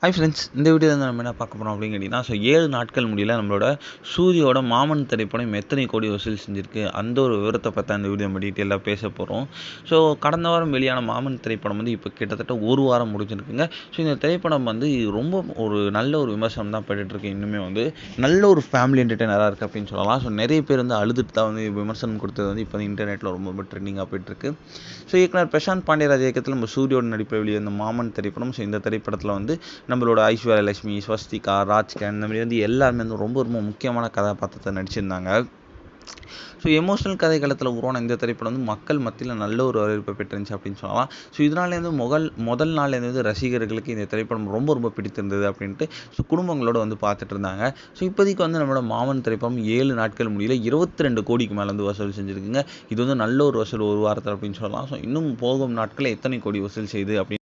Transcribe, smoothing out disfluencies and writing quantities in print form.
Hi friends, இந்த வீடியோவில் வந்து நம்ம என்ன பார்க்க போகிறோம் அப்படின்னு கேட்டிங்கன்னா, 7 நாட்கள் முடியல நம்மளோட சூரியோட மாமன் திரைப்படம் எத்தனை கோடி வசூல் செஞ்சுருக்கு, அந்த ஒரு விவரத்தை பற்றி அந்த வீடியோ நம்ம டீட்டெயிலாக பேச போகிறோம். ஸோ கடந்த வாரம் வெளியான மாமன் திரைப்படம் வந்து இப்போ கிட்டத்தட்ட ஒரு வாரம் முடிஞ்சிருக்குங்க. ஸோ இந்த திரைப்படம் வந்து ரொம்ப ஒரு நல்ல ஒரு விமர்சனம் தான் பெற்றுருக்கு. இன்னுமே வந்து நல்ல ஒரு ஃபேமிலி என்டர்டெய்னராக இருக்குது அப்படின்னு சொல்லலாம். ஸோ நிறைய பேர் வந்து அழுதுட்டு தான் வந்து விமர்சனம் கொடுத்தது வந்து இப்போ இன்டர்நெட்டில் ரொம்ப ட்ரெண்டிங்காக போயிட்டுருக்கு. ஸோ இயக்குனர் பிரசாந்த் பாண்டியராஜ் இயக்கத்தில் நம்ம சூரியோட நடிப்பில் வெளியே இந்த மாமன் திரைப்படம். ஸோ இந்த திரைப்படத்தில் வந்து நம்மளோட ஐஸ்வர்யா லட்சுமி, ஸ்வஸ்திகா, ராஜ்கன் இந்த மாதிரி வந்து எல்லாருமே வந்து ரொம்ப ரொம்ப முக்கியமான கதாபாத்திரத்தை நடிச்சிருந்தாங்க. ஸோ எமோஷனல் கதைக்களத்தில் உருவான இந்த திரைப்படம் வந்து மக்கள் மத்தியில் நல்ல ஒரு வரவேற்பை பெற்றுருந்துச்சு அப்படின்னு சொல்லலாம். ஸோ இதனாலேருந்து முதல் நாள்லேருந்து ரசிகர்களுக்கு இந்த திரைப்படம் ரொம்ப ரொம்ப பிடித்திருந்தது அப்படின்ட்டு ஸோ குடும்பங்களோட வந்து பார்த்துட்டு இருந்தாங்க. ஸோ இப்போதைக்கு வந்து நம்மளோட மாமன் திரைப்படம் 7 நாட்கள் முடியல 22 கோடிக்கு மேலே வந்து வசூல் செஞ்சுருக்குங்க. இது வந்து நல்ல ஒரு வசூல் ஒரு வாரத்தில் அப்படின்னு சொல்லலாம். ஸோ இன்னும் போகும் நாட்களில் எத்தனை கோடி வசூல் செய்யுது அப்படின்னு